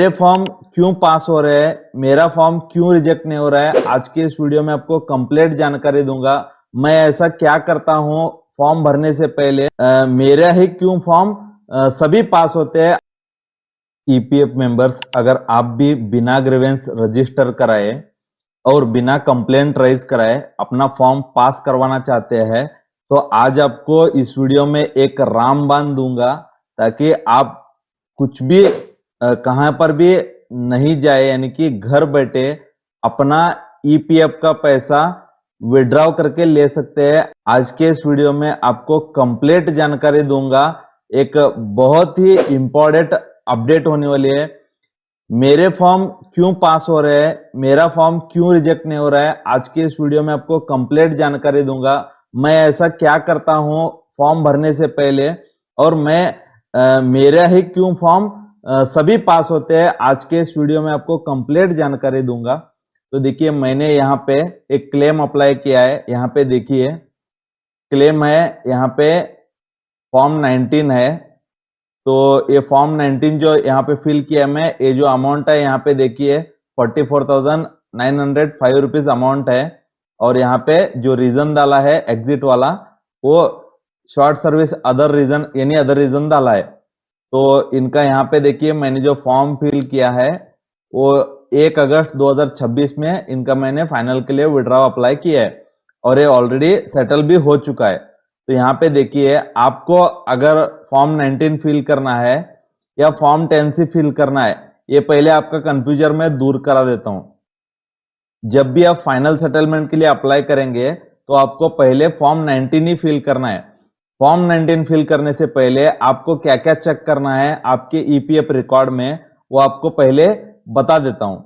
मेरे फॉर्म क्यों पास हो रहे हैं, मेरा फॉर्म क्यों रिजेक्ट नहीं हो रहा है, आज के इस वीडियो में आपको कंप्लीट जानकारी दूंगा। मैं ऐसा क्या करता हूं फॉर्म भरने से पहले, मेरा ही क्यों फॉर्म सभी पास होते हैं। ईपीएफ मेंबर्स, अगर आप भी बिना ग्रीवेंस रजिस्टर कराए और बिना कंप्लेंट राइज कराए अपना फॉर्म पास करवाना चाहते हैं तो आज आपको इस वीडियो में एक रामबाण दूंगा ताकि आप कुछ भी कहां पर भी नहीं जाए, यानी कि घर बैठे अपना ईपीएफ का पैसा विड्रॉ करके ले सकते हैं। आज के इस वीडियो में आपको कंप्लीट जानकारी दूंगा। एक बहुत ही इंपॉर्टेंट अपडेट होने वाली है। मेरे फॉर्म क्यों पास हो रहे हैं, मेरा फॉर्म क्यों रिजेक्ट नहीं हो रहा है, आज के इस वीडियो में आपको कंप्लीट जानकारी दूंगा। मैं ऐसा क्या करता हूं फॉर्म भरने से पहले और मैं मेरा ही क्यों फॉर्म सभी पास होते हैं, आज के इस वीडियो में आपको कंप्लीट जानकारी दूंगा। तो देखिए, मैंने यहाँ पे एक क्लेम अप्लाई किया है। यहाँ पे देखिए क्लेम है, यहाँ पे फॉर्म 19 है। तो ये फॉर्म 19 जो यहाँ पे फिल किया मैं, ये जो अमाउंट है यहाँ पे देखिए 44,905 रुपीज अमाउंट है। और यहाँ पे जो रीजन डाला है एग्जिट वाला, वो शॉर्ट सर्विस अदर रीजन यानी अदर रीजन डाला है। तो इनका यहाँ पे देखिए मैंने जो फॉर्म फिल किया है वो 1 अगस्त 2026 में इनका मैंने फाइनल के लिए विड्रॉ अप्लाई किया है और ये ऑलरेडी सेटल भी हो चुका है। तो यहाँ पे देखिए, आपको अगर फॉर्म 19 फिल करना है या फॉर्म 10 से फिल करना है, ये पहले आपका कंफ्यूजन मैं दूर करा देता हूं। जब भी आप फाइनल सेटलमेंट के लिए अप्लाई करेंगे तो आपको पहले फॉर्म 19 ही फिल करना है। फॉर्म 19 फिल करने से पहले आपको क्या क्या चेक करना है आपके ईपीएफ रिकॉर्ड में, वो आपको पहले बता देता हूं।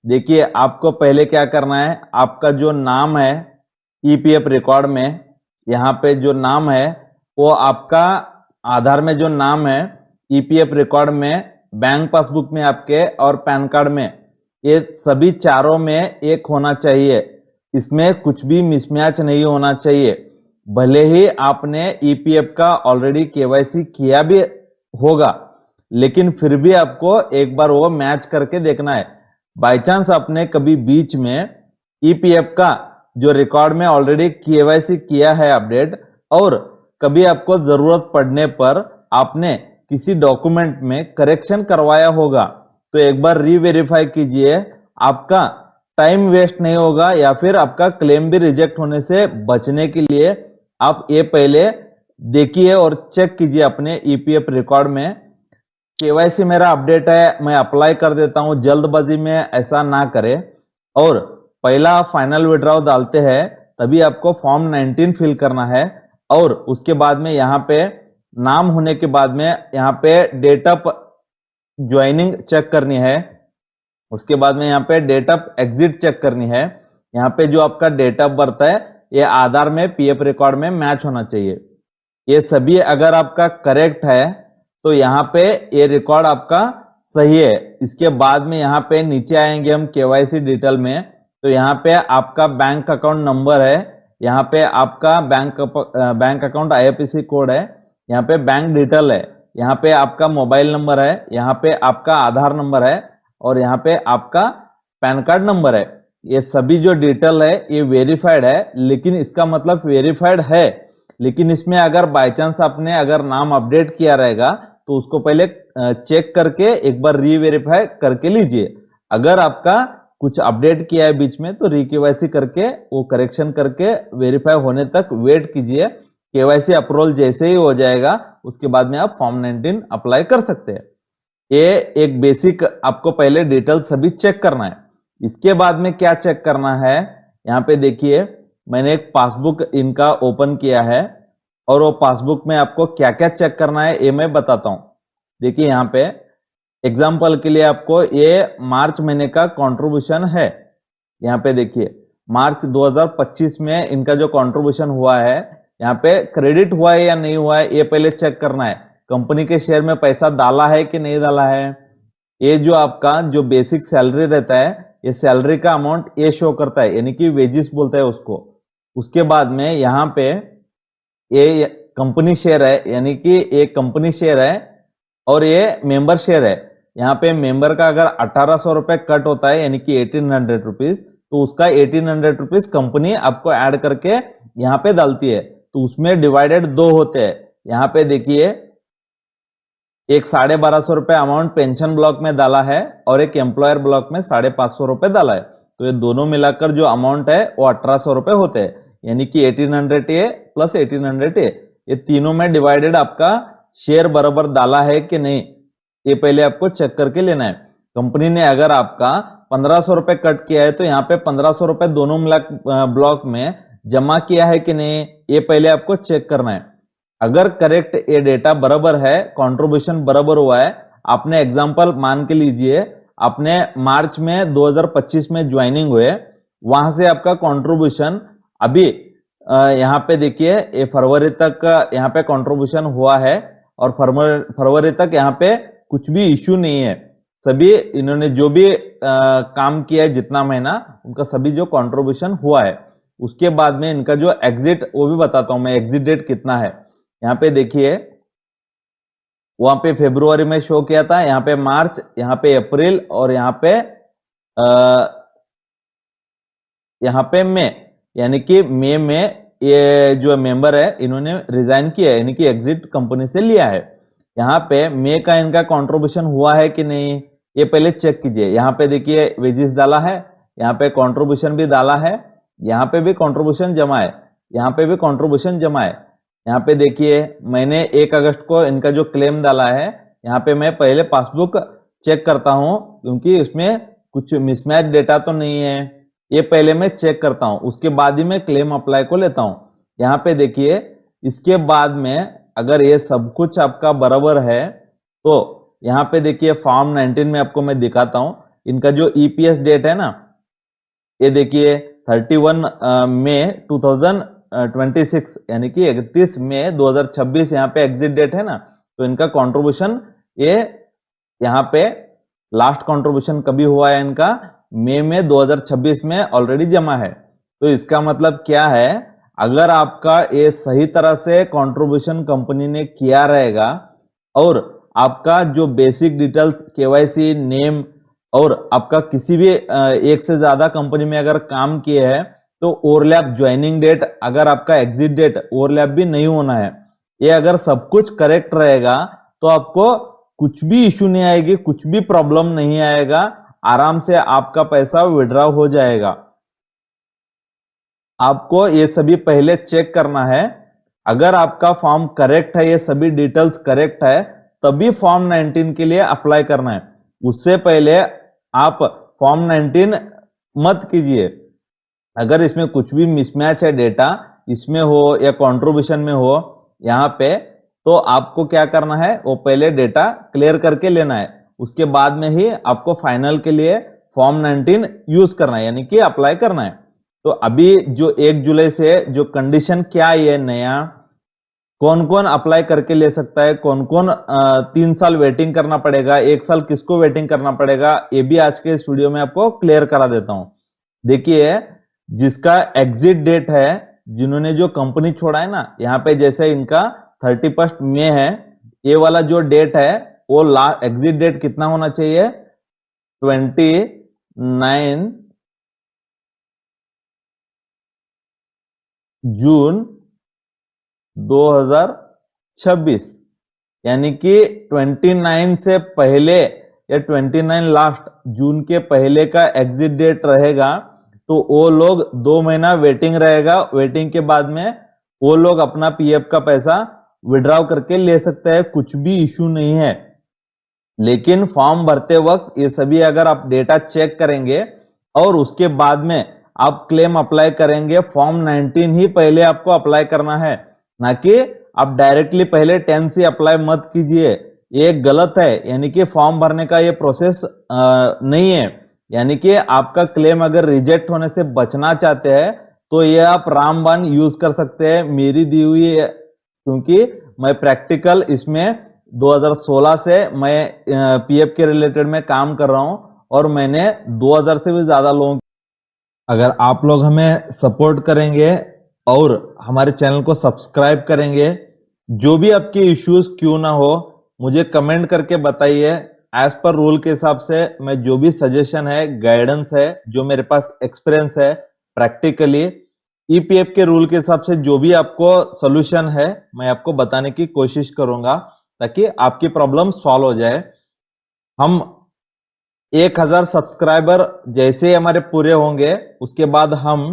देखिए, आपको पहले क्या करना है, आपका जो नाम है ईपीएफ रिकॉर्ड में, यहाँ पे जो नाम है वो आपका आधार में जो नाम है ईपीएफ रिकॉर्ड में, बैंक पासबुक में आपके और पैन कार्ड में, ये सभी चारों में एक होना चाहिए। इसमें कुछ भी मिसमैच नहीं होना चाहिए। भले ही आपने ईपीएफ का ऑलरेडी केवाईसी किया भी होगा, लेकिन फिर भी आपको एक बार वो मैच करके देखना है। बाय चांस आपने कभी बीच में ईपीएफ का जो रिकॉर्ड में ऑलरेडी केवाईसी किया है अपडेट, और कभी आपको जरूरत पड़ने पर आपने किसी डॉक्यूमेंट में करेक्शन करवाया होगा, तो एक बार रीवेरीफाई कीजिए। आपका टाइम वेस्ट नहीं होगा या फिर आपका क्लेम भी रिजेक्ट होने से बचने के लिए आप ये पहले देखिए और चेक कीजिए अपने ईपीएफ रिकॉर्ड में। केवाईसी मेरा अपडेट है, मैं अप्लाई कर देता हूं, जल्दबाजी में ऐसा ना करें। और पहला फाइनल विड्रॉ डालते हैं तभी आपको फॉर्म 19 फिल करना है। और उसके बाद में यहाँ पे नाम होने के बाद में यहाँ पे डेट ऑफ ज्वाइनिंग चेक करनी है। उसके बाद में यहाँ पे डेट ऑफ एग्जिट चेक करनी है। यहाँ पे जो आपका डेट ऑफ बर्थ है ये आधार में पीएफ रिकॉर्ड में मैच होना चाहिए। ये सभी अगर आपका करेक्ट है तो यहाँ पे ये रिकॉर्ड आपका सही है। इसके बाद में यहाँ पे नीचे आएंगे हम केवाईसी डिटेल में, तो यहाँ पे आपका बैंक अकाउंट नंबर है, यहाँ पे आपका बैंक अकाउंट आईएफएससी कोड है, यहाँ पे बैंक डिटेल है, यहाँ पे आपका मोबाइल नंबर है, यहाँ पे आपका आधार नंबर है और यहाँ पे आपका पैन कार्ड नंबर है। ये सभी जो डिटेल है ये वेरीफाइड है, लेकिन इसका मतलब वेरीफाइड है, लेकिन इसमें अगर बाय चांस आपने अगर नाम अपडेट किया रहेगा तो उसको पहले चेक करके एक बार रीवेरीफाई करके लीजिए। अगर आपका कुछ अपडेट किया है बीच में तो रीकेवाईसी करके वो करेक्शन करके वेरीफाई होने तक वेट कीजिए। केवाईसी अप्रूवल जैसे ही हो जाएगा उसके बाद में आप फॉर्म 19 अप्लाई कर सकते हैं। ये एक बेसिक आपको पहले डिटेल सभी चेक करना है। इसके बाद में क्या चेक करना है, यहाँ पे देखिए मैंने एक पासबुक इनका ओपन किया है और वो पासबुक में आपको क्या क्या चेक करना है ये मैं बताता हूं। देखिए, यहाँ पे एग्जाम्पल के लिए आपको ये मार्च महीने का कंट्रीब्यूशन है। यहाँ पे देखिए मार्च 2025 में इनका जो कंट्रीब्यूशन हुआ है, यहाँ पे क्रेडिट हुआ है या नहीं हुआ है ये पहले चेक करना है। कंपनी के शेयर में पैसा डाला है कि नहीं डाला है। ये जो आपका जो बेसिक सैलरी रहता है, ये सैलरी का अमाउंट ये शो करता है, यानी कि वेजिस बोलता है उसको। उसके बाद में यहाँ पे ये कंपनी शेयर है, यानी कि ये कंपनी शेयर है और ये मेंबर शेयर है। यहाँ पे मेंबर का अगर 1800 रुपए कट होता है यानी कि 1800 रुपीज, तो उसका 1800 रुपीज कंपनी आपको ऐड करके यहाँ पे डालती है। तो उसमें डिवाइडेड 2 होते हैं। यहाँ पे देखिए एक 1250 रुपए अमाउंट पेंशन ब्लॉक में डाला है और एक एम्प्लॉयर ब्लॉक में 550 रुपए डाला है। तो ये दोनों मिलाकर जो अमाउंट है वो 1800 रुपए होते हैं, यानी कि 1800 ए प्लस 1800 ए। ये तीनों में डिवाइडेड आपका शेयर बराबर डाला है कि नहीं, ये पहले आपको चेक करके लेना है। कंपनी ने अगर आपका 1500 रुपए कट किया है तो यहाँ पे 1500 रुपए दोनों ब्लॉक में जमा किया है कि नहीं, ये पहले आपको चेक करना है। अगर करेक्ट ये डेटा बराबर है, कंट्रीब्यूशन बराबर हुआ है, आपने एग्जांपल मान के लीजिए आपने मार्च में 2025 में ज्वाइनिंग हुए, वहां से आपका कंट्रीब्यूशन अभी यहाँ पे देखिए ये फरवरी तक यहाँ पे कंट्रीब्यूशन हुआ है और फरवरी तक यहाँ पे कुछ भी इश्यू नहीं है। सभी इन्होंने जो भी काम किया है जितना महीना, उनका सभी जो कंट्रीब्यूशन हुआ है। उसके बाद में इनका जो एग्जिट, वो भी बताता हूं मैं, एग्जिट डेट कितना है। यहाँ पे देखिए वहां पे फरवरी में शो किया था, यहाँ पे मार्च, यहाँ पे अप्रैल और यहाँ पे मई, यानी कि मई में ये जो मेंबर है इन्होंने रिजाइन किया है, यानी कि एग्जिट कंपनी से लिया है। यहाँ पे मई का इनका कंट्रीब्यूशन हुआ है कि नहीं, ये पहले चेक कीजिए। यहाँ पे देखिए वेजेस डाला है, यहाँ पे कंट्रीब्यूशन भी डाला है, यहाँ पे भी कंट्रीब्यूशन जमा है, यहाँ पे भी कंट्रीब्यूशन जमा है। यहाँ पे देखिए मैंने 1 अगस्त को इनका जो क्लेम डाला है, यहाँ पे मैं पहले पासबुक चेक करता हूं क्योंकि उसमें कुछ मिसमैच डेटा तो नहीं है, ये पहले मैं चेक करता हूं, उसके बाद ही मैं क्लेम अप्लाई को लेता हूं। यहाँ पे देखिए इसके बाद में अगर ये सब कुछ आपका बराबर है तो यहाँ पे देखिए फॉर्म 19 में आपको मैं दिखाता हूं, इनका जो ईपीएस डेट है ना, ये देखिए 31 मई 2026 यानी कि 31 मई 2026 यहाँ पे एग्जिट डेट है ना। तो इनका कंट्रीब्यूशन ये यहाँ पे लास्ट कंट्रीब्यूशन कभी हुआ है इनका, मई में 2026 में ऑलरेडी जमा है। तो इसका मतलब क्या है, अगर आपका ये सही तरह से कंट्रीब्यूशन कंपनी ने किया रहेगा और आपका जो बेसिक डिटेल्स केवाईसी नेम और आपका किसी भी एक से ज्यादा कंपनी में अगर काम किए हैं तो ओवरलैप ज्वाइनिंग डेट, अगर आपका एग्जिट डेट ओवरलैप भी नहीं होना है, ये अगर सब कुछ करेक्ट रहेगा तो आपको कुछ भी इश्यू नहीं आएगी, कुछ भी प्रॉब्लम नहीं आएगा, आराम से आपका पैसा विड्रॉ हो जाएगा। आपको ये सभी पहले चेक करना है। अगर आपका फॉर्म करेक्ट है, ये सभी डिटेल्स करेक्ट है, तभी फॉर्म 19 के लिए अप्लाई करना है। उससे पहले आप फॉर्म 19 मत कीजिए। अगर इसमें कुछ भी मिसमैच है डेटा, इसमें हो या कंट्रीब्यूशन में हो यहाँ पे, तो आपको क्या करना है, वो पहले डेटा क्लियर करके लेना है, उसके बाद में ही आपको फाइनल के लिए फॉर्म 19 यूज करना है, यानी कि अप्लाई करना है। तो अभी जो 1 जुलाई से जो कंडीशन क्या है नया, कौन कौन अप्लाई करके ले सकता है, कौन कौन 3 साल वेटिंग करना पड़ेगा, 1 साल किसको वेटिंग करना पड़ेगा, ये भी आज के इस वीडियो में आपको क्लियर करा देता हूं। देखिए जिसका एग्जिट डेट है, जिन्होंने जो कंपनी छोड़ा है ना, यहाँ पे जैसे इनका 31 मई है, ये वाला जो डेट है वो एग्जिट डेट कितना होना चाहिए, 29 जून 2026, यानी कि 29 से पहले या 29 लास्ट जून के पहले का एग्जिट डेट रहेगा। तो वो लोग 2 महीना वेटिंग रहेगा, वेटिंग के बाद में वो लोग अपना पीएफ का पैसा विड्रॉ करके ले सकते हैं, कुछ भी इश्यू नहीं है। लेकिन फॉर्म भरते वक्त ये सभी अगर आप डेटा चेक करेंगे और उसके बाद में आप क्लेम अप्लाई करेंगे, फॉर्म 19 ही पहले आपको अप्लाई करना है, ना कि आप डायरेक्टली पहले 10 से अप्लाई मत कीजिए, ये गलत है। यानी कि फॉर्म भरने का ये प्रोसेस नहीं है। यानी कि आपका क्लेम अगर रिजेक्ट होने से बचना चाहते हैं तो ये आप रामबाण यूज कर सकते हैं, मेरी दी हुई है, क्योंकि मैं प्रैक्टिकल इसमें 2016 से मैं पीएफ के रिलेटेड में काम कर रहा हूं और मैंने 2000 से भी ज्यादा लोगों, अगर आप लोग हमें सपोर्ट करेंगे और हमारे चैनल को सब्सक्राइब करेंगे, जो भी आपके इश्यूज क्यों ना हो मुझे कमेंट करके बताइए, एज पर रूल के हिसाब से मैं जो भी सजेशन है, गाइडेंस है, जो मेरे पास एक्सपीरियंस है प्रैक्टिकली ईपीएफ के रूल के हिसाब से जो भी आपको सोल्यूशन है मैं आपको बताने की कोशिश करूंगा ताकि आपकी प्रॉब्लम सॉल्व हो जाए। हम 1000 सब्सक्राइबर जैसे ही हमारे पूरे होंगे उसके बाद हम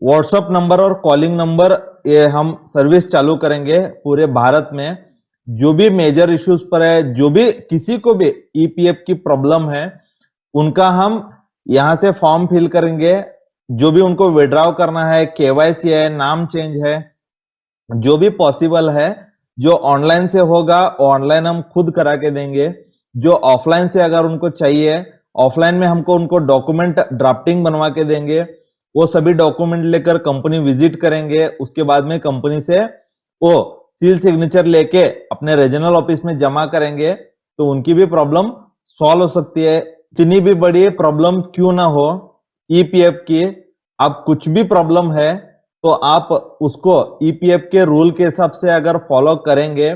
व्हाट्सएप नंबर और कॉलिंग नंबर ये हम सर्विस चालू करेंगे पूरे भारत में। जो भी मेजर इश्यूज पर है, जो भी किसी को भी ईपीएफ की प्रॉब्लम है उनका हम यहां से फॉर्म फिल करेंगे। जो भी उनको विड्रॉ करना है, केवाईसी है, नाम चेंज है, जो भी पॉसिबल है, जो ऑनलाइन से होगा ऑनलाइन हम खुद करा के देंगे। जो ऑफलाइन से अगर उनको चाहिए, ऑफलाइन में हमको उनको डॉक्यूमेंट ड्राफ्टिंग बनवा के देंगे। वो सभी डॉक्यूमेंट लेकर कंपनी विजिट करेंगे। उसके बाद में कंपनी से वो सील सिग्नेचर लेके अपने रीजनल ऑफिस में जमा करेंगे तो उनकी भी प्रॉब्लम सॉल्व हो सकती है। इतनी भी बड़ी प्रॉब्लम क्यों ना हो ईपीएफ की, आप कुछ भी प्रॉब्लम है तो आप उसको ईपीएफ के रूल के हिसाब से अगर फॉलो करेंगे,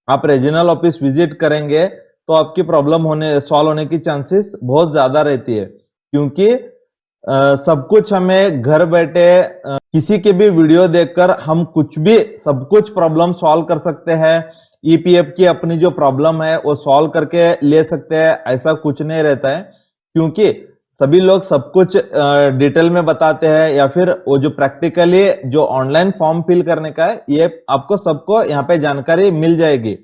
आप रीजनल ऑफिस विजिट करेंगे तो आपकी प्रॉब्लम सॉल्व होने की चांसेस बहुत ज्यादा रहती है। क्योंकि सब कुछ हमें घर बैठे किसी के भी वीडियो देखकर हम कुछ भी सब कुछ प्रॉब्लम सॉल्व कर सकते हैं। ईपीएफ की अपनी जो प्रॉब्लम है वो सॉल्व करके ले सकते हैं, ऐसा कुछ नहीं रहता है। क्योंकि सभी लोग सब कुछ डिटेल में बताते हैं या फिर वो जो प्रैक्टिकली जो ऑनलाइन फॉर्म फिल करने का है ये आपको सबको यहाँ पे जानकारी मिल जाएगी।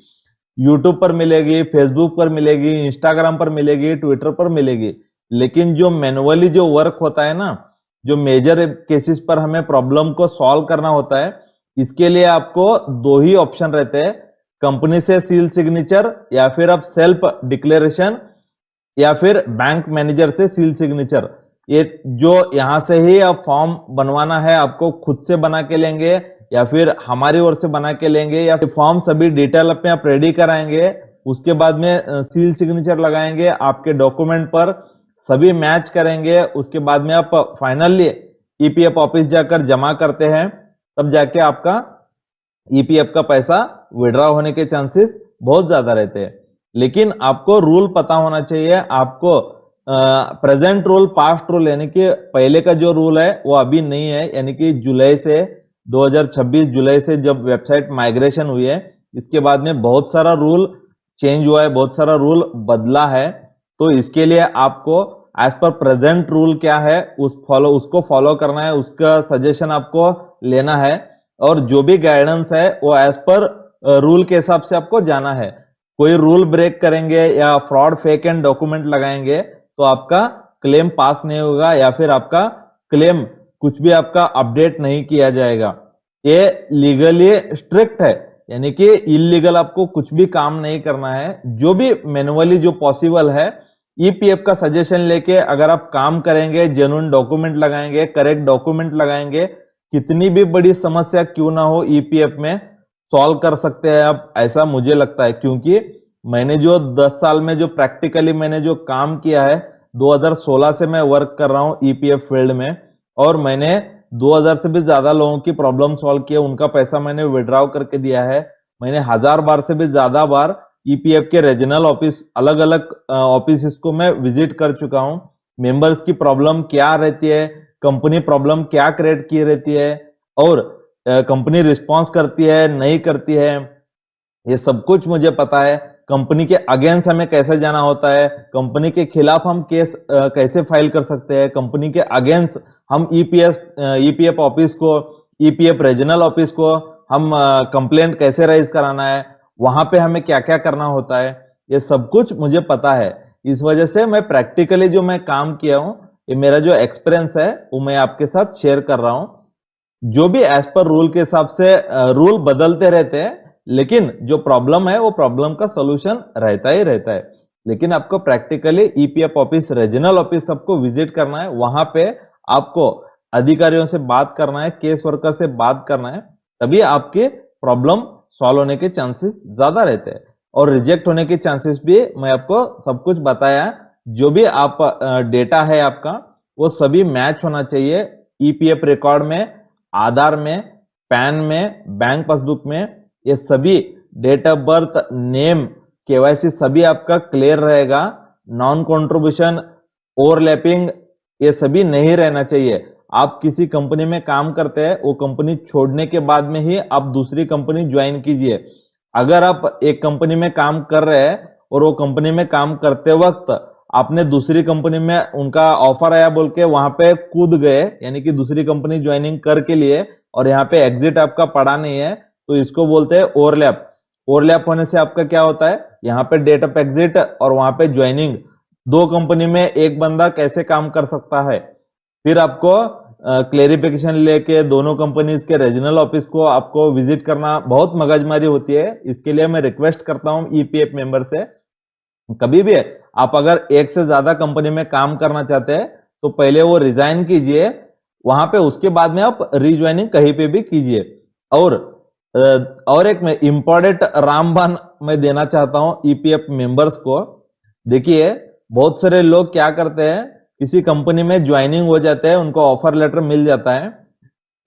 यूट्यूब पर मिलेगी, फेसबुक पर मिलेगी, इंस्टाग्राम पर मिलेगी, ट्विटर पर मिलेगी। लेकिन जो मैनुअली जो वर्क होता है ना, जो मेजर केसेस पर हमें प्रॉब्लम को सॉल्व करना होता है, इसके लिए आपको दो ही ऑप्शन रहते हैं, कंपनी से सील सिग्नेचर या फिर आप सेल्फ डिक्लेरेशन या फिर बैंक मैनेजर से सील सिग्नेचर। ये जो यहां से ही आप फॉर्म बनवाना है आपको खुद से बना के लेंगे या फिर हमारी ओर से बना के लेंगे या फिर फॉर्म सभी डिटेल अपने आप रेडी कराएंगे। उसके बाद में सील सिग्नेचर लगाएंगे, आपके डॉक्यूमेंट पर सभी मैच करेंगे। उसके बाद में आप फाइनली ईपीएफ ऑफिस जाकर जमा करते हैं, तब जाके आपका ईपीएफ का पैसा विड्रॉ होने के चांसेस बहुत ज्यादा रहते हैं। लेकिन आपको रूल पता होना चाहिए। आपको प्रेजेंट रूल, पास्ट रूल, यानी कि पहले का जो रूल है वो अभी नहीं है। यानी कि जुलाई से 2026 जुलाई से जब वेबसाइट माइग्रेशन हुई है, इसके बाद में बहुत सारा रूल चेंज हुआ है, बहुत सारा रूल बदला है। तो इसके लिए आपको एज पर प्रेजेंट रूल क्या है उसको फॉलो करना है, उसका सजेशन आपको लेना है और जो भी गाइडेंस है वो एज पर रूल के हिसाब से आपको जाना है। कोई रूल ब्रेक करेंगे या फ्रॉड, फेक एंड डॉक्यूमेंट लगाएंगे तो आपका क्लेम पास नहीं होगा या फिर आपका क्लेम कुछ भी आपका अपडेट नहीं किया जाएगा। ये लीगली स्ट्रिक्ट है, यानी कि इलीगल आपको कुछ भी काम नहीं करना है। जो भी मैनुअली जो पॉसिबल है ईपीएफ का सजेशन लेके अगर आप काम करेंगे, जेन्युइन डॉक्यूमेंट लगाएंगे, करेक्ट डॉक्यूमेंट लगाएंगे, कितनी भी बड़ी समस्या क्यों ना हो ईपीएफ में सॉल्व कर सकते हैं आप, ऐसा मुझे लगता है। क्योंकि मैंने जो 10 साल में जो प्रैक्टिकली मैंने जो काम किया है, 2016 से मैं वर्क कर रहा हूं ईपीएफ फील्ड में और मैंने 2000 से भी ज्यादा लोगों की प्रॉब्लम सॉल्व किया, उनका पैसा मैंने विड्रॉ करके दिया है। मैंने 1000 बार से भी ज्यादा बार ईपीएफ के रीजनल ऑफिस, अलग अलग ऑफिस को मैं विजिट कर चुका हूं। मेंबर्स की प्रॉब्लम क्या रहती है, कंपनी प्रॉब्लम क्या क्रिएट की रहती है और कंपनी रिस्पॉन्स करती है नहीं करती है, ये सब कुछ मुझे पता है। कंपनी के अगेंस्ट हमें कैसे जाना होता है, कंपनी के खिलाफ हम केस कैसे फाइल कर सकते हैं, कंपनी के अगेंस्ट हम ईपीएफ ऑफिस को, ईपीएफ रीजनल ऑफिस को हम कंप्लेंट कैसे राइज कराना है, वहां पे हमें क्या क्या करना होता है, ये सब कुछ मुझे पता है। इस वजह से मैं प्रैक्टिकली जो मैं काम किया हूं, ये मेरा जो एक्सपीरियंस है वो मैं आपके साथ शेयर कर रहा हूं। जो भी एज पर रूल के हिसाब से रूल बदलते रहते हैं, लेकिन जो प्रॉब्लम है वो प्रॉब्लम का सोल्यूशन रहता ही रहता है। लेकिन आपको practically EPF office, regional office सबको विजिट करना है, वहां पे आपको अधिकारियों से बात करना है, केस वर्कर से बात करना है, तभी आपके प्रॉब्लम सॉल्व होने के चांसेस ज्यादा रहते हैं। और रिजेक्ट होने के चांसेस भी मैं आपको सब कुछ बताया। जो भी आप डेटा है आपका वो सभी मैच होना चाहिए ईपीएफ रिकॉर्ड में, आधार में, पैन में, बैंक पासबुक में। ये सभी date of birth, name, KYC सभी आपका क्लियर रहेगा, नॉन कंट्रीब्यूशन, ओवरलैपिंग ये सभी नहीं रहना चाहिए। आप किसी कंपनी में काम करते हैं, वो कंपनी छोड़ने के बाद में ही आप दूसरी कंपनी ज्वाइन कीजिए। अगर आप एक कंपनी में काम कर रहे हैं और वो कंपनी में काम करते वक्त आपने दूसरी कंपनी में उनका ऑफर आया बोल के वहां पे कूद गए, यानी कि दूसरी कंपनी ज्वाइनिंग करके लिए और यहाँ पे एग्जिट आपका पड़ा नहीं है, तो इसको बोलते हैं ओवरलैप। ओवरलैप होने से आपका क्या होता है, यहाँ पे डेट ऑफ एग्जिट और वहां पे ज्वाइनिंग, दो कंपनी में एक बंदा कैसे काम कर सकता है। फिर आपको क्लेरिफिकेशन लेके दोनों कंपनीज के रीजनल ऑफिस को आपको विजिट करना बहुत मगजमारी होती है। इसके लिए मैं रिक्वेस्ट करता हूं ईपीएफ मेंबर से, कभी भी आप अगर एक से ज्यादा कंपनी में काम करना चाहते हैं तो पहले वो रिजाइन कीजिए वहां पे, उसके बाद में आप रीज्वाइनिंग कहीं पे भी कीजिए। और एक मैं इंपॉर्टेंट रामबान मैं देना चाहता हूं ईपीएफ मेंबर्स को। देखिए बहुत सारे लोग क्या करते हैं, किसी कंपनी में ज्वाइनिंग हो जाते हैं, उनको ऑफर लेटर मिल जाता है,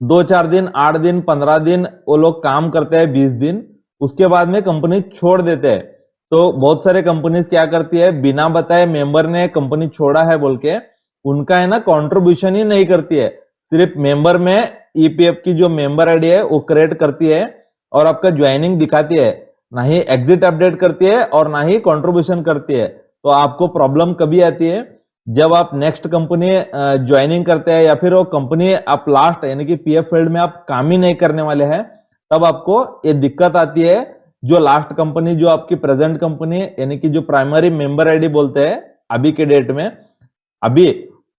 2-4 दिन, 8 दिन, 15 दिन वो लोग काम करते हैं, 20 दिन, उसके बाद में कंपनी छोड़ देते हैं। तो बहुत सारे कंपनीज क्या करती है, बिना बताए मेंबर ने कंपनी छोड़ा है बोल के उनका है ना कंट्रीब्यूशन ही नहीं करती है, सिर्फ मेंबर में ईपीएफ की जो मेंबर आईडी है वो क्रिएट करती है और आपका ज्वाइनिंग दिखाती है, ना ही एग्जिट अपडेट करती है और ना ही कंट्रीब्यूशन करती है। तो आपको प्रॉब्लम कभी आती है, जब आप नेक्स्ट कंपनी ज्वाइनिंग करते हैं या फिर वो कंपनी आप लास्ट यानी कि पीएफ फील्ड में आप काम ही नहीं करने वाले हैं, तब आपको ये दिक्कत आती है। जो लास्ट कंपनी, जो आपकी प्रेजेंट कंपनी यानी कि जो प्राइमरी मेंबर आईडी बोलते हैं अभी के डेट में, अभी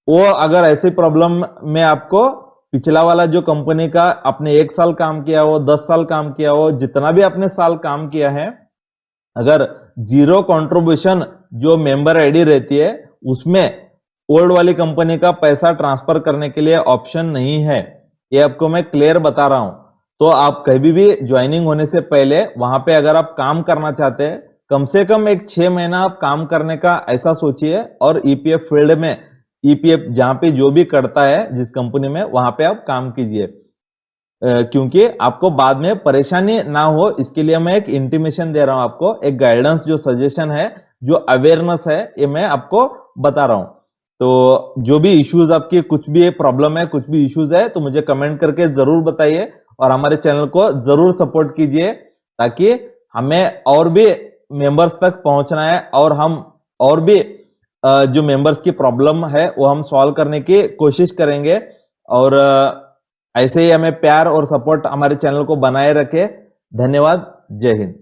वो अगर ऐसी प्रॉब्लम में आपको पिछला वाला जो कंपनी का आपने 1 साल काम किया हो, 10 साल काम किया हो, जितना भी आपने साल काम किया है, अगर जीरो कंट्रीब्यूशन जो मेंबर आईडी रहती है उसमें ओल्ड वाली कंपनी का पैसा ट्रांसफर करने के लिए ऑप्शन नहीं है। ये आपको मैं क्लियर बता रहा हूं। तो आप कभी भी ज्वाइनिंग होने से पहले वहां पे अगर आप काम करना चाहते हैं, कम से कम एक 6 महीना आप काम करने का ऐसा सोचिए और ईपीएफ फील्ड में, ईपीएफ जहां पे जो भी करता है जिस कंपनी में, वहां पे आप काम कीजिए, क्योंकि आपको बाद में परेशानी ना हो, इसके लिए मैं एक इंटीमेशन दे रहा हूं आपको, एक गाइडेंस जो सजेशन है, जो अवेयरनेस है, ये मैं आपको बता रहा हूं। तो जो भी इश्यूज आपकी, कुछ भी प्रॉब्लम है, कुछ भी इश्यूज है, तो मुझे कमेंट करके जरूर बताइए और हमारे चैनल को जरूर सपोर्ट कीजिए, ताकि हमें और भी मेंबर्स तक पहुंचना है और हम और भी जो मेंबर्स की प्रॉब्लम है वो हम सॉल्व करने की कोशिश करेंगे। और ऐसे ही हमें प्यार और सपोर्ट हमारे चैनल को बनाए रखे। धन्यवाद। जय हिंद।